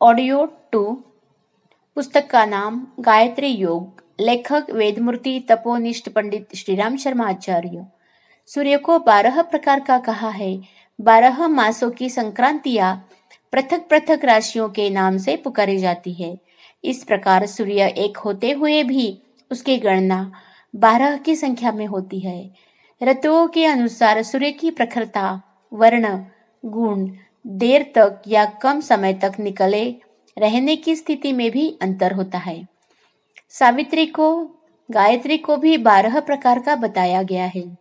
Audio 2। पुस्तक का नाम गायत्री योग। लेखक वेदमूर्ति तपोनिष्ठ पंडित श्रीराम शर्मा आचार्य। सूर्य को 12 प्रकार का कहा है। 12 मासों की संक्रांतियां पृथक पृथक राशियों के नाम से पुकारी जाती है। इस प्रकार सूर्य एक होते हुए भी उसकी गणना 12 की संख्या में होती है। ऋतुओं के अनुसार सूर्य की प्रखरता, वर्ण, गुण देर तक या कम समय तक निकले रहने की स्थिति में भी अंतर होता है। सावित्री को, गायत्री को भी 12 प्रकार का बताया गया है।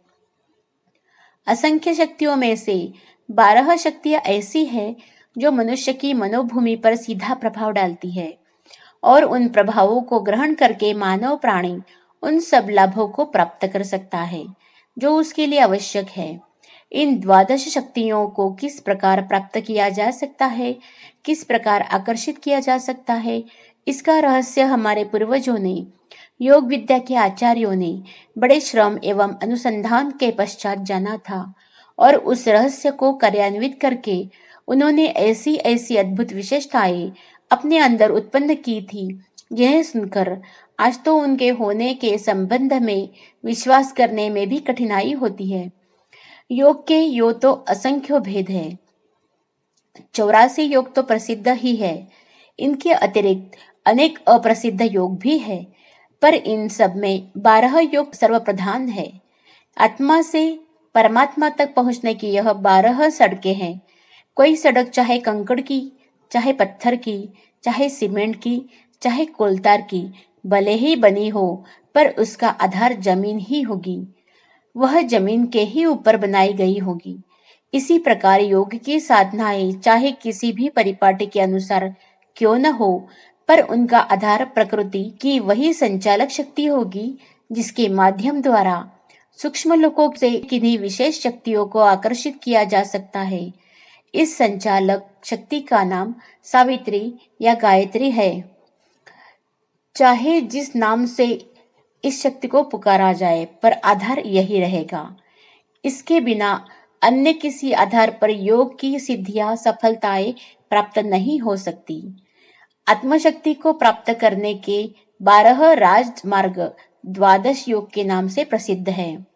असंख्य शक्तियों में से 12 शक्तियां ऐसी है जो मनुष्य की मनोभूमि पर सीधा प्रभाव डालती है और उन प्रभावों को ग्रहण करके मानव प्राणी उन सब लाभों को प्राप्त कर सकता है जो उसके लिए आवश्यक है। इन 12 शक्तियों को किस प्रकार प्राप्त किया जा सकता है, किस प्रकार आकर्षित किया जा सकता है, इसका रहस्य हमारे पूर्वजों ने, योग विद्या के आचार्यों ने बड़े श्रम एवं अनुसंधान के पश्चात जाना था और उस रहस्य को कार्यान्वित करके उन्होंने ऐसी ऐसी अद्भुत विशेषताएं अपने अंदर उत्पन्न की थी जिन्हें सुनकर आज तो उनके होने के संबंध में विश्वास करने में भी कठिनाई होती है। योग के यो तो असंख्य भेद है। 84 योग तो प्रसिद्ध ही है। इनके अतिरिक्त अनेक अप्रसिद्ध योग भी है, पर इन सब में 12 योग सर्वप्रधान है। आत्मा से परमात्मा तक पहुंचने की यह 12 सड़कें हैं। कोई सड़क चाहे कंकड़ की, चाहे पत्थर की, चाहे सीमेंट की, चाहे कोलतार की भले ही बनी हो, पर उसका आधार जमीन ही होगी। वह जमीन के ही ऊपर बनाई गई होगी। इसी प्रकार योग की साधनाएं चाहे किसी भी परिपाटी के अनुसार क्यों न हो, पर उनका आधार प्रकृति की वही संचालक शक्ति होगी जिसके माध्यम द्वारा सूक्ष्म लोकों से किन्हीं विशेष शक्तियों को आकर्षित किया जा सकता है। इस संचालक शक्ति का नाम सावित्री या गायत्री है। चाहे जिस नाम से इस शक्ति को पुकारा जाए, पर आधार यही रहेगा। इसके बिना अन्य किसी आधार पर योग की सिद्धियां, सफलताएं प्राप्त नहीं हो सकती। आत्मशक्ति को प्राप्त करने के 12 राजमार्ग 12 योग के नाम से प्रसिद्ध है।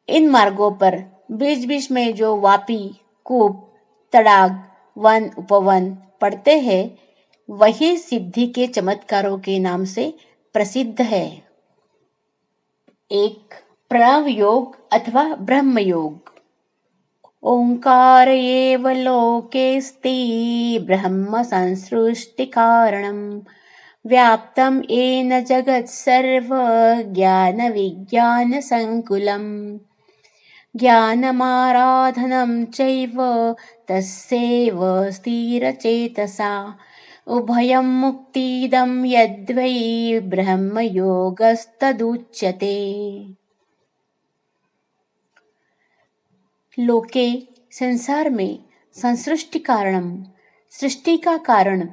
इन मार्गों पर बीच बीच में जो वापी, कूप, तड़ाग, वन, उपवन पड़ते हैं, वही सिद्धि के चमत्कारों के नाम से प्रसिद्ध है। 1. प्रणव योग अथवा ब्रह्म योग। ओंकार एव लोकेस्ति ब्रह्म संसृष्टि कारणम व्याप्तम येन जगत् सर्व ज्ञान विज्ञान संकुलम ज्ञानमाराधनं चैव तस्यैव स्थिरचेतसा उभयं मुक्तिदं यद्वै ब्रह्मयोगस्तदुच्यते। लोके, संसार में, संसृष्टि कारणम, सृष्टि का कारण,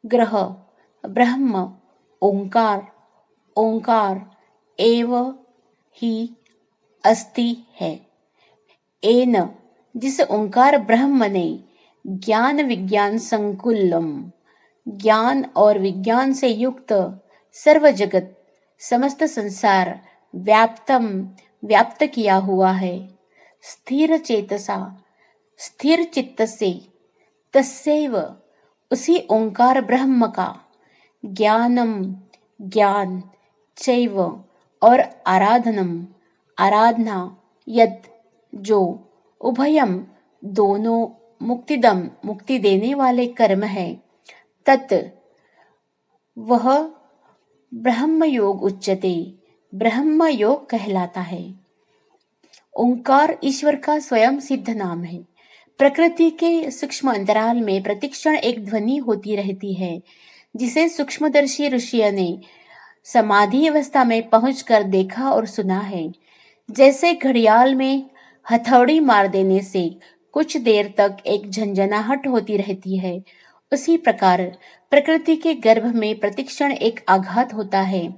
ग्रह, ब्रह्म, ओंकार, ओंकार एव ही अस्ति है। एन, जिस ओंकार ब्रह्म ने ज्ञान विज्ञान संकुलम, ज्ञान और विज्ञान से युक्त सर्व जगत, समस्त संसार व्याप्तम, व्याप्त किया हुआ है। स्थिर चेतसा, स्थिर चित्त से, तस्यैव, उसी ओंकार ब्रह्म का, ज्ञानम, ज्ञान, चैव और आराधनम, आराधना, यद, जो, उभयम, दोनों, मुक्तिदम, मुक्ति देने वाले कर्म है, तत्, वह ब्रह्म योग उच्यते, ब्रह्म योग कहलाता है। ओंकार ईश्वर का स्वयं सिद्ध नाम है। प्रकृति के सूक्ष्म अंतराल में प्रतिक्षण एक ध्वनि होती रहती है, जिसे सूक्ष्मदर्शी ऋषियों ने समाधि अवस्था में पहुंचकर देखा और सुना है। जैसे घड़ियाल में हथौड़ी मार देने से कुछ देर तक एक झंझनाहट होती रहती है, उसी प्रकार प्रकृति के गर्भ में प्रतिक्षण एक आघात होता है,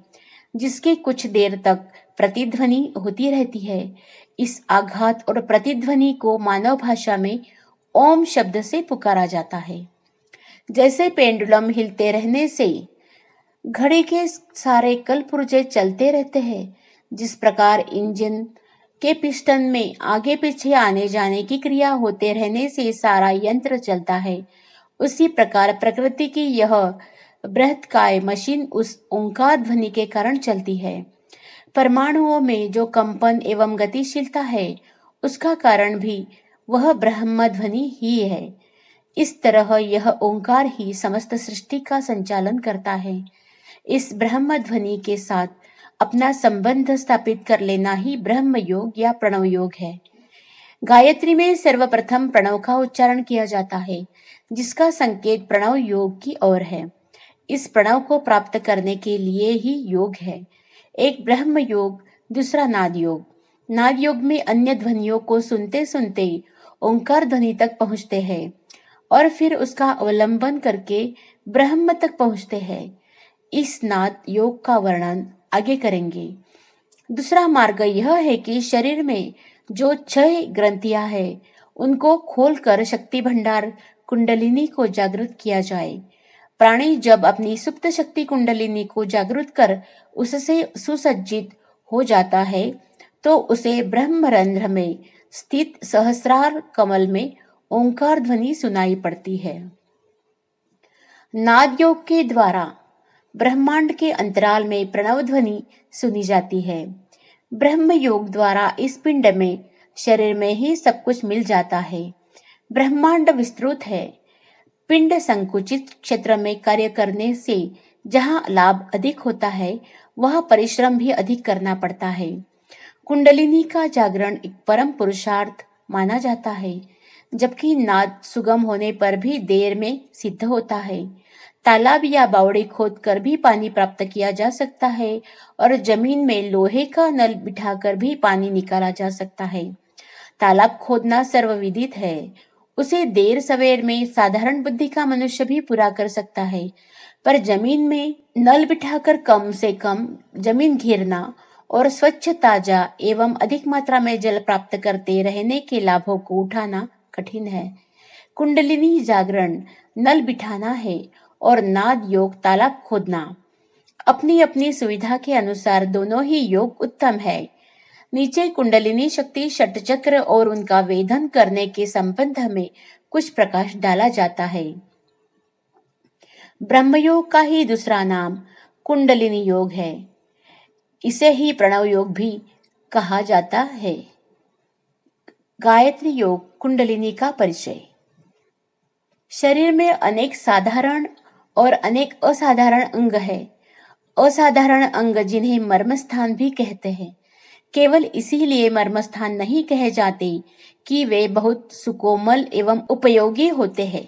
जिसकी कुछ देर तक प्रतिध्वनि होती रहती है। इस आघात और प्रतिध्वनि को मानव भाषा में ओम शब्द से पुकारा जाता है। जैसे पेंडुलम हिलते रहने से घड़ी के सारे कल पुर्जे चलते रहते हैं, जिस प्रकार इंजन के पिस्टन में आगे पीछे आने जाने की क्रिया होते रहने से सारा यंत्र चलता है, उसी प्रकार प्रकृति की यह बृहत्काय मशीन उस ओंकार ध्वनि के कारण चलती है। परमाणुओं में जो कंपन एवं गतिशीलता है, उसका कारण भी वह ब्रह्म ध्वनि ही है। इस तरह यह ओंकार ही समस्त सृष्टि का संचालन करता है। इस ब्रह्म ध्वनि के साथ अपना संबंध स्थापित कर लेना ही ब्रह्म योग या प्रणव योग है। गायत्री में सर्वप्रथम प्रणव का उच्चारण किया जाता है, जिसका संकेत प्रणव योग की ओर है। इस प्रणव को प्राप्त करने के लिए ही योग है। एक ब्रह्म योग, दूसरा नाद योग। नाद योग में अन्य ध्वनियों को सुनते सुनते ओंकार ध्वनि तक पहुंचते हैं और फिर उसका अवलंबन करके ब्रह्म तक पहुंचते हैं। इस नाद योग का वर्णन आगे करेंगे। दूसरा मार्ग यह है कि शरीर में जो 6 ग्रंथियां हैं, उनको खोलकर शक्ति भंडार कुंडलिनी को जागृत किया जाए। प्राणी जब अपनी सुप्त शक्ति कुंडलिनी को जागृत कर उससे सुसज्जित हो जाता है, तो उसे ब्रह्मरंध्र में स्थित सहस्रार कमल में ओंकार ध्वनि सुनाई पड़ती है। नाद योग के द्वारा ब्रह्मांड के अंतराल में प्रणव ध्वनि सुनी जाती है। ब्रह्म योग द्वारा इस पिंड में, शरीर में ही सब कुछ मिल जाता है। ब्रह्मांड विस्तृत है। पिंड संकुचित क्षेत्र में कार्य करने से जहाँ लाभ अधिक होता है, वह परिश्रम भी अधिक करना पड़ता है। कुंडलिनी का जागरण एक परम पुरुषार्थ माना जाता है, जबकि नाद सुगम होने पर भी देर में सिद्ध होता है। तालाब या बावड़ी खोद कर भी पानी प्राप्त किया जा सकता है और जमीन में लोहे का नल बिठाकर भी पानी निकाला जा सकता है। तालाब खोदना सर्वविदित है। उसे देर सवेर में साधारण बुद्धि का मनुष्य भी पूरा कर सकता है, पर जमीन में नल बिठाकर कम से कम जमीन घेरना और स्वच्छ, ताजा एवं अधिक मात्रा में जल प्राप्त करते रहने के लाभों को उठाना कठिन है। कुंडलिनी जागरण नल बिठाना है और नाद योग तालाब खोदना। अपनी अपनी सुविधा के अनुसार दोनों ही योग उत्तम है। नीचे कुंडलिनी शक्ति, षटचक्र और उनका वेधन करने के संबंध में कुछ प्रकाश डाला जाता है। ब्रह्मयोग का ही दूसरा नाम कुंडलिनी योग है। इसे ही प्रणव योग भी कहा जाता है। गायत्री योग कुंडलिनी का परिचय। शरीर में अनेक साधारण और अनेक असाधारण अंग है। असाधारण अंग जिन्हें मर्मस्थान भी कहते हैं, केवल इसीलिए मर्मस्थान नहीं कहे जाते कि वे बहुत सुकोमल एवं उपयोगी होते हैं,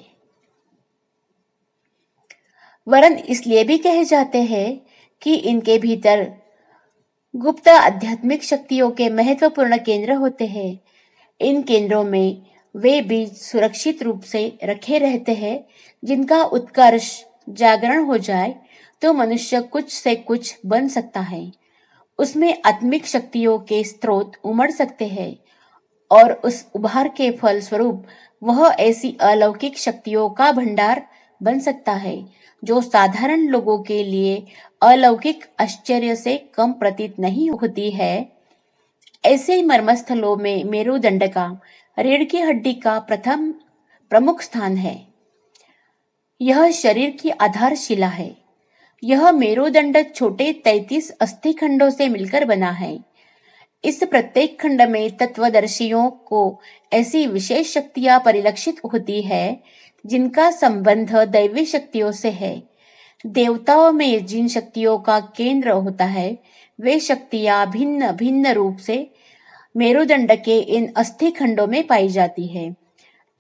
वरन इसलिए भी कहे जाते हैं कि इनके भीतर गुप्त आध्यात्मिक शक्तियों के महत्वपूर्ण केंद्र होते हैं। इन केंद्रों में वे बीज सुरक्षित रूप से रखे रहते हैं, जिनका उत्कर्ष जागरण हो जाए तो मनुष्य कुछ से कुछ बन सकता है। उसमें आत्मिक शक्तियों के स्रोत उमड़ सकते हैं और उस उभार के फल स्वरूप वह ऐसी अलौकिक शक्तियों का भंडार बन सकता है, जो साधारण लोगों के लिए अलौकिक आश्चर्य से कम प्रतीत नहीं होती है। ऐसे ही मर्मस्थलों में मेरुदंड का, रीढ़ की हड्डी का प्रथम प्रमुख स्थान है। यह शरीर की आधारशिला है। यह मेरुदंड छोटे 33 अस्थि खंडों से मिलकर बना है। इस प्रत्येक खंड में तत्वदर्शियों को ऐसी विशेष शक्तियां परिलक्षित होती है, जिनका संबंध दैवी शक्तियों से है। देवताओं में जिन शक्तियों का केंद्र होता है, वे शक्तियां भिन्न भिन्न रूप से मेरुदंड के इन अस्थि खंडों में पाई जाती है।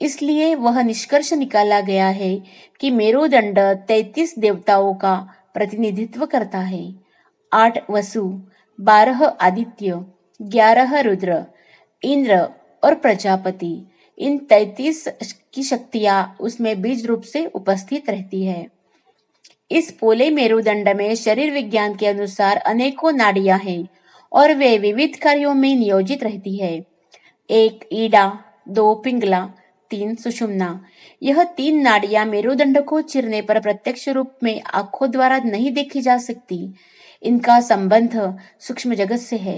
इसलिए वह निष्कर्ष निकाला गया है कि मेरुदंड 33 देवताओं का प्रतिनिधित्व करता है। 8 वसु, 12 आदित्य, 11 रुद्र, इंद्र और प्रजापति, इन 33 की शक्तियां उसमें बीज रूप से उपस्थित रहती है। इस पोले मेरुदंड में शरीर विज्ञान के अनुसार अनेकों नाड़ियां हैं और वे विविध कार्यों में नियोजित रहती है। 1 ईड़ा, 2 पिंगला, 3 सुषुम्ना। यह 3 नाड़ियां मेरुदंड को चीरने पर प्रत्यक्ष रूप में आंखों द्वारा नहीं देखी जा सकती। इनका संबंध सूक्ष्म जगत से है।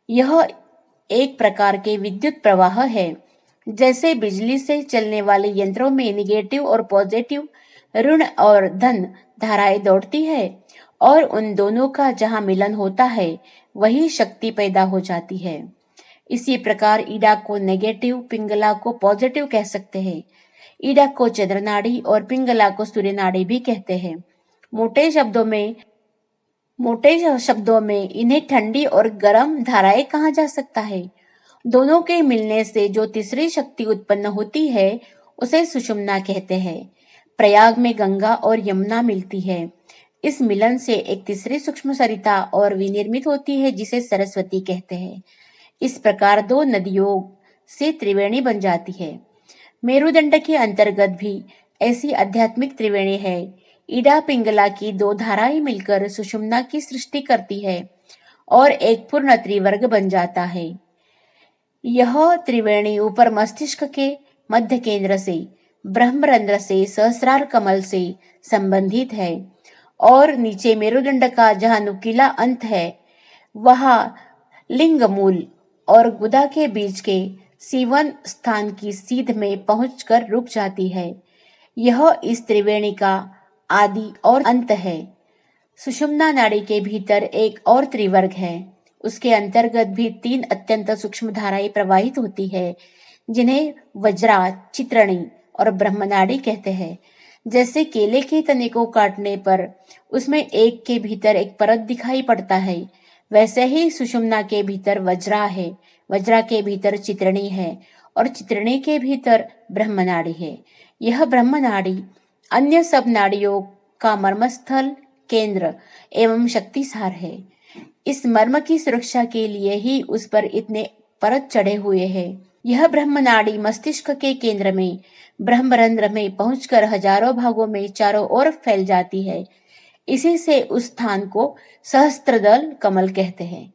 यह एक प्रकार के विद्युत प्रवाह है। जैसे बिजली से चलने वाले यंत्रों में निगेटिव और पॉजिटिव, ऋण और धन धाराएं दौड़ती है और उन दोनों का जहां मिलन होता है वही शक्ति पैदा हो जाती है। इसी प्रकार ईडा को नेगेटिव, पिंगला को पॉजिटिव कह सकते हैं। ईडा को चंद्र नाड़ी और पिंगला को सूर्य नाड़ी भी कहते हैं। मोटे शब्दों में इन्हें ठंडी और गर्म धाराएं कहा जा सकता है। दोनों के मिलने से जो तीसरी शक्ति उत्पन्न होती है उसे सुषुम्ना कहते हैं। प्रयाग में गंगा और यमुना मिलती है। इस मिलन से एक तीसरी सूक्ष्म सरिता और विनिर्मित होती है जिसे सरस्वती कहते हैं। इस प्रकार 2 नदियों से त्रिवेणी बन जाती है। मेरुदंड के अंतर्गत भी ऐसी आध्यात्मिक त्रिवेणी है। ईडा पिंगला की 2 धाराएं मिलकर सुषुम्ना की सृष्टि करती है और एक पूर्ण त्रिवर्ग बन जाता है। यह त्रिवेणी ऊपर मस्तिष्क के मध्य केंद्र से, ब्रह्मरंध्र से, सहस्रार कमल से संबंधित है और नीचे मेरुदंड का जहां नुकीला अंत है वहां लिंग मूल और गुदा के बीच के सीवन स्थान की सीध में पहुंचकर रुक जाती है। यह इस त्रिवेणी का आदि और अंत है। सुषुम्ना नाड़ी के भीतर एक और त्रिवर्ग है। उसके अंतर्गत भी 3 अत्यंत सूक्ष्म धाराएं प्रवाहित होती है जिन्हें वज्रा, चित्रणी और ब्रह्मनाड़ी कहते हैं। जैसे केले के तने को काटने पर उसमें एक के भीतर एक परत दिखाई पड़ता है, वैसे ही सुषुम्ना के भीतर वज्रा है, वज्रा के भीतर चित्रणी है और चित्रणी के भीतर ब्रह्मनाड़ी है। यह ब्रह्मनाड़ी अन्य सब नाड़ियों का मर्मस्थल, केंद्र एवं शक्तिसार है। इस मर्म की सुरक्षा के लिए ही उस पर इतने परत चढ़े हुए हैं। यह ब्रह्मनाड़ी मस्तिष्क के केंद्र में ब्रह्मरंध्र में पहुंचकर हजारों भागों में चारों ओर फैल जाती है। इसी से उस स्थान को सहस्त्रदल कमल कहते हैं।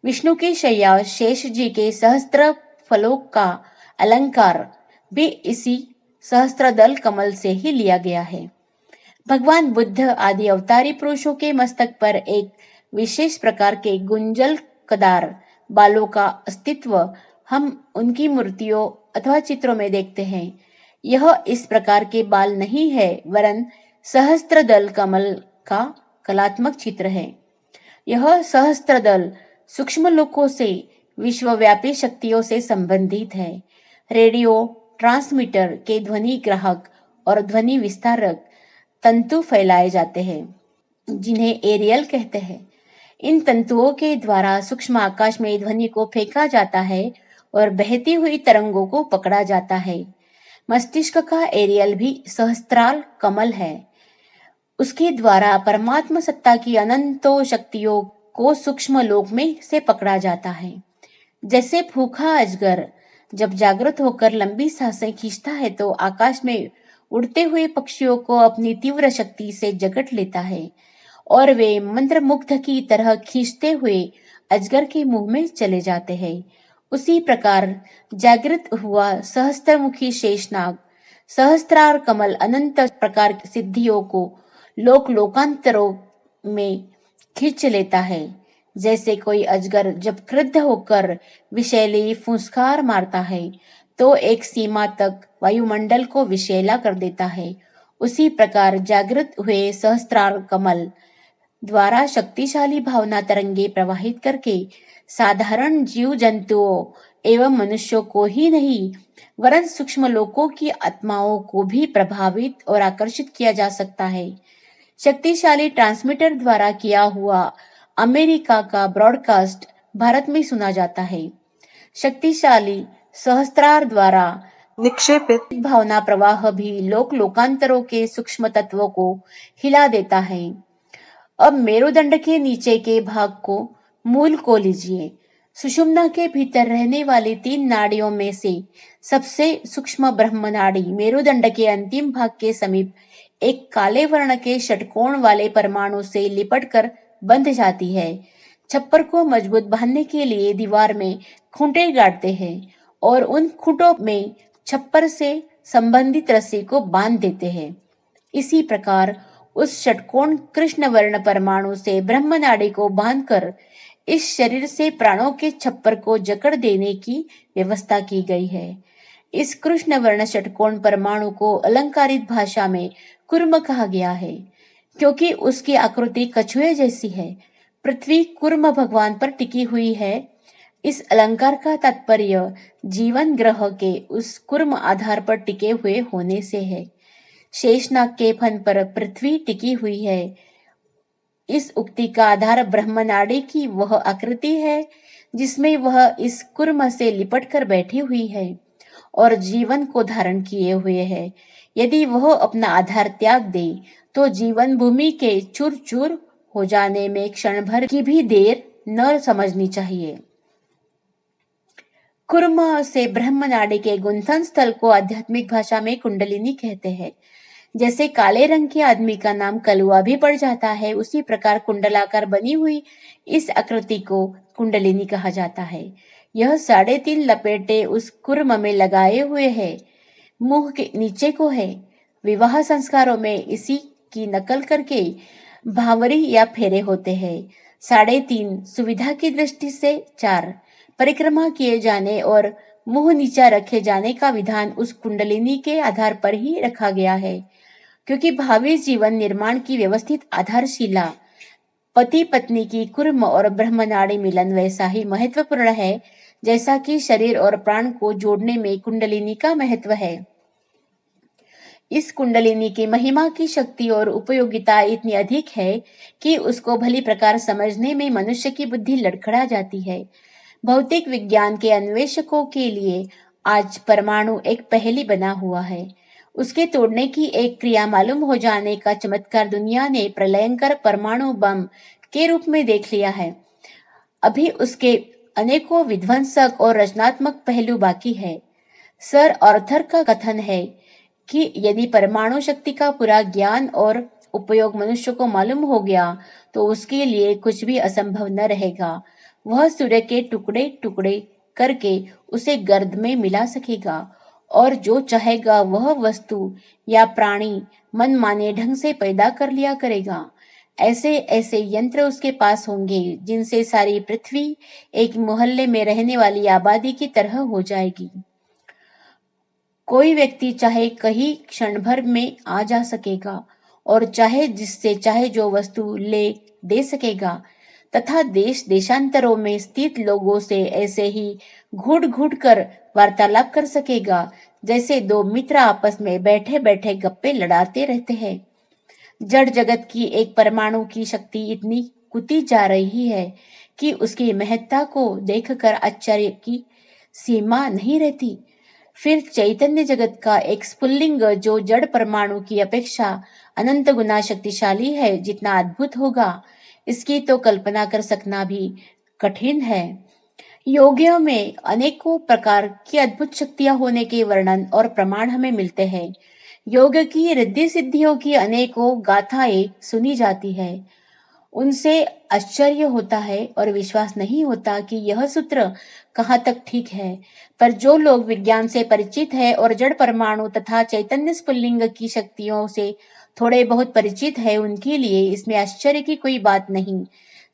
विष्णु की शैया शेष जी के सहस्त्र फलों का अलंकार भी इसी सहस्त्रदल कमल से ही लिया गया है। भगवान बुद्ध आदि अवतारी पुरुषों के मस्तक पर एक विशेष प्रकार के गुंजलकदार बालों का अस्तित्व हम उनकी मूर्तियों अथवा चित्रों में देखते हैं। यह इस प्रकार के बाल नहीं है वरन सहस्त्रदल कमल का कलात्मक चित्र है। यह सहस्त्रदल सूक्ष्म लोकों से विश्वव्यापी शक्तियों से संबंधित है। रेडियो ट्रांसमीटर के ध्वनि ग्राहक और ध्वनि विस्तारक तंतु फैलाए जाते हैं जिन्हें एरियल कहते हैं। इन तंतुओं के द्वारा सूक्ष्म आकाश में ध्वनि को फेंका जाता है और बहती हुई तरंगों को पकड़ा जाता है। मस्तिष्क का एरियल भी सहस्त्रार कमल है। उसके द्वारा परमात्मा सत्ता की अनंतों शक्तियों को सूक्ष्म लोक में से पकड़ा जाता है। जैसे भूखा अजगर जब जागृत होकर लंबी सांसें खींचता है तो आकाश में उड़ते हुए पक्षियों को अपनी तीव्र शक्ति से जकड़ लेता है और वे मंत्रमुग्ध की तरह खींचते हुए अजगर के मुंह में चले जाते हैं। उसी प्रकार जागृत हुआ सहस्त्रमुखी शेषनाग सहस्त्रार कमल अनंत प्रकार की सिद्धियों को लोकांतरों में खींच लेता है। जैसे कोई अजगर जब क्रुद्ध होकर विषैली फुंसकार मारता है तो एक सीमा तक वायुमंडल को विषैला कर देता है, उसी प्रकार जागृत हुए सहस्त्रार कमल द्वारा शक्तिशाली भावना तरंगे प्रवाहित करके साधारण जीव जंतुओं एवं मनुष्यों को ही नहीं वरन सूक्ष्म लोकों की आत्माओं को भी प्रभावित और आकर्षित किया जा सकता है। शक्तिशाली ट्रांसमीटर द्वारा किया हुआ अमेरिका का ब्रॉडकास्ट भारत में सुना जाता है। शक्तिशाली सहस्त्रार द्वारा निक्षेपित भावना प्रवाह भी लोकांतरों के सूक्ष्म तत्वों को हिला देता है। अब मेरुदंड के नीचे के भाग को मूल को लीजिए। सुषुम्ना के भीतर रहने वाली 3 नाड़ियों में से सबसे सूक्ष्म ब्रह्म नाड़ी मेरुदंड के अंतिम भाग के समीप एक काले वर्ण के षटकोण वाले परमाणु से लिपटकर बंध जाती है। छप्पर को मजबूत बांधने के लिए दीवार में खूंटे गाड़ते हैं और उन खूंटों में छप्पर से संबंधित रस्सी को बांध देते हैं। इसी प्रकार उस षटकोण कृष्ण वर्ण परमाणु से ब्रह्म नाड़ी को बांधकर इस शरीर से प्राणों के छप्पर को जकड़ देने की व्यवस्था की गई है। इस कृष्ण वर्ण षटकोण परमाणु को अलंकारित भाषा में कुर्म कहा गया है, क्योंकि उसकी आकृति कछुए जैसी है। पृथ्वी कुर्म भगवान पर टिकी हुई है। इस अलंकार का तात्पर्य जीवन ग्रह के उस कुर्म आधार पर टिके हुए होने से है। शेषनाग के फन पर पृथ्वी टिकी हुई है। इस उक्ति का आधार ब्रह्मनाड़ी की वह आकृति है जिसमें वह इस कुर्म से लिपट कर बैठी हुई है और जीवन को धारण किए हुए है। यदि वह अपना आधार त्याग दे तो जीवन भूमि के चूर चूर हो जाने में क्षण भर की भी देर न समझनी चाहिए। कुर्म से ब्रह्मनाड़ी के गुंथन स्थल को आध्यात्मिक भाषा में कुंडलिनी कहते हैं। जैसे काले रंग के आदमी का नाम कलुआ भी पड़ जाता है, उसी प्रकार कुंडलाकार बनी हुई इस आकृति को कुंडलिनी कहा जाता है। यह 3.5 लपेटे उस कुर्म में लगाए हुए है, मुंह के नीचे को है। विवाह संस्कारों में इसी की नकल करके भावरी या फेरे होते हैं। 3.5 सुविधा की दृष्टि से 4 परिक्रमा किए जाने और मुंह नीचा रखे जाने का विधान उस कुंडलिनी के आधार पर ही रखा गया है, क्योंकि भावी जीवन निर्माण की व्यवस्थित आधारशिला पति पत्नी की कुर्म और ब्रह्मनाड़ी मिलन वैसा ही महत्वपूर्ण है जैसा कि शरीर और प्राण को जोड़ने में कुंडलिनी का महत्व है। इस कुंडलिनी की महिमा की शक्ति और उपयोगिता इतनी अधिक है कि उसको भली प्रकार समझने में मनुष्य की बुद्धि लड़खड़ा जाती है। भौतिक विज्ञान के अन्वेषकों के लिए आज परमाणु एक पहेली बना हुआ है। उसके तोड़ने की एक क्रिया मालूम हो जाने का चमत्कार दुनिया ने प्रलयंकर परमाणु बम के रूप में देख लिया है। अभी उसके अनेकों विध्वंसक और रचनात्मक पहलू बाकी है। सर आर्थर का कथन है कि यदि परमाणु शक्ति का पूरा ज्ञान और उपयोग मनुष्य को मालूम हो गया तो उसके लिए कुछ भी असंभव न रहेगा। वह सूर्य के टुकड़े टुकड़े करके उसे गर्द में मिला सकेगा और जो चाहेगा वह वस्तु या प्राणी मन माने ढंग से पैदा कर लिया करेगा। ऐसे ऐसे यंत्र उसके पास होंगे जिनसे सारी पृथ्वी एक मोहल्ले में रहने वाली आबादी की तरह हो जाएगी। कोई व्यक्ति चाहे कहीं क्षण भर में आ जा सकेगा और चाहे जिससे चाहे जो वस्तु ले दे सकेगा, तथा देश देशांतरों में स्थित लोगों से ऐसे ही घुट घुट कर वार्तालाप कर सकेगा जैसे दो मित्र आपस में बैठे बैठे गप्पे लड़ाते रहते हैं। जड़ जगत की एक परमाणु की शक्ति इतनी कुती जा रही है कि उसकी महत्ता को देखकर आश्चर्य की सीमा नहीं रहती। फिर चैतन्य जगत का एक स्फुल्लिंग जो जड़ परमाणु की अपेक्षा अनंत गुना शक्तिशाली है, जितना अद्भुत होगा इसकी तो कल्पना कर सकना भी कठिन है। योग्य में अनेकों प्रकार की अद्भुत शक्तियां होने के वर्णन और प्रमाण हमें मिलते हैं। योग की रिद्धि सिद्धियों की अनेकों गाथाएं सुनी जाती है। उनसे आश्चर्य होता है और विश्वास नहीं होता कि यह सूत्र कहाँ तक ठीक है। पर जो लोग विज्ञान से परिचित है और जड़ परमाणु तथा चैतन्य स्फुल्लिंग की शक्तियों से थोड़े बहुत परिचित है, उनके लिए इसमें आश्चर्य की कोई बात नहीं।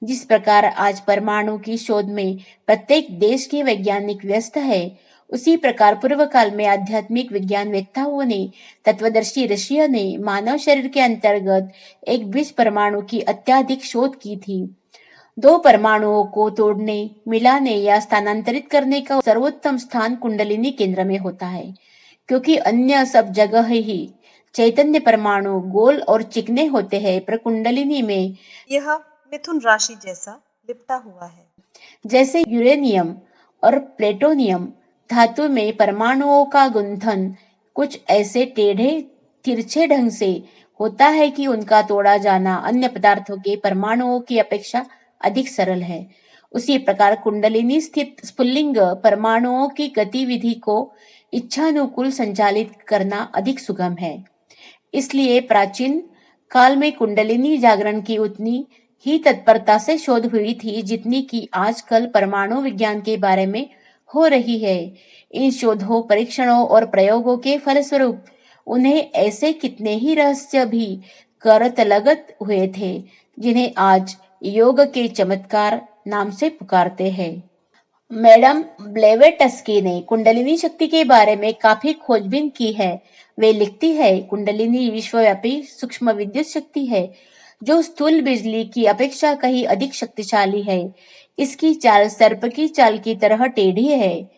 जिस प्रकार आज परमाणु की शोध में प्रत्येक देश के वैज्ञानिक व्यस्त है, उसी प्रकार पूर्व काल में आध्यात्मिक विज्ञान वेत्ताओं ने, तत्वदर्शी ऋषियों ने मानव शरीर के अंतर्गत एक बीज परमाणु की अत्यधिक शोध की थी। 2 परमाणुओं को तोड़ने, मिलाने या स्थानांतरित करने का सर्वोत्तम स्थान कुंडलिनी केंद्र में होता है, क्योंकि अन्य सब जगह ही चैतन्य परमाणु गोल और चिकने होते हैं, पर कुंडलिनी में यह मिथुन राशि जैसा लिपटा हुआ है। जैसे यूरेनियम और प्लेटोनियम धातु में परमाणुओं का गुंथन कुछ ऐसे टेढ़े तिरछे ढंग से होता है कि उनका तोड़ा जाना अन्य पदार्थों के परमाणुओं की अपेक्षा अधिक सरल है। उसी प्रकार कुंडलिनी स्थित स्फुल्लिंग परमाणुओं की गतिविधि को इच्छानुकूल संचालित करना अधिक सुगम है। इसलिए प्राचीन काल में कुंडलिनी जागरण की उतनी ही तत्परता से शोध हुई थी जितनी कि आजकल परमाणु विज्ञान के बारे में हो रही है। इन शोधों, परीक्षणों और प्रयोगों के फलस्वरूप उन्हें ऐसे कितने ही रहस्य भी करतलगत हुए थे, जिन्हें आज योग के चमत्कार नाम से पुकारते हैं। मैडम ब्लेवेटस्की ने कुंडलिनी शक्ति के बारे में काफी खोजबीन की है। वे लिखती है, कुंडलिनी विश्वव्यापी सूक्ष्म विद्युत शक्ति है जो स्थूल बिजली की अपेक्षा कहीं अधिक शक्तिशाली है। इसकी चाल सर्प की चाल की तरह टेढ़ी है।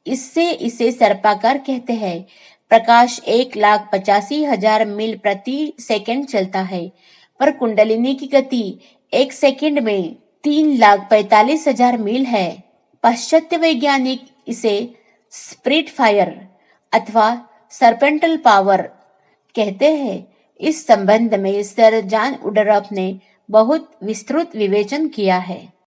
इससे इसे सर्पाकार कहते हैं। प्रकाश 1,85,000 मील प्रति सेकंड चलता है, पर कुंडलिनी की गति 1 सेकंड में 3,45,000 मील है। पाश्चात्य वैज्ञानिक इसे स्प्रिट फायर अथवा सर्पेंटल पावर कहते हैं। इस संबंध में सर जॉन वुडरॉफ ने बहुत विस्तृत विवेचन किया है।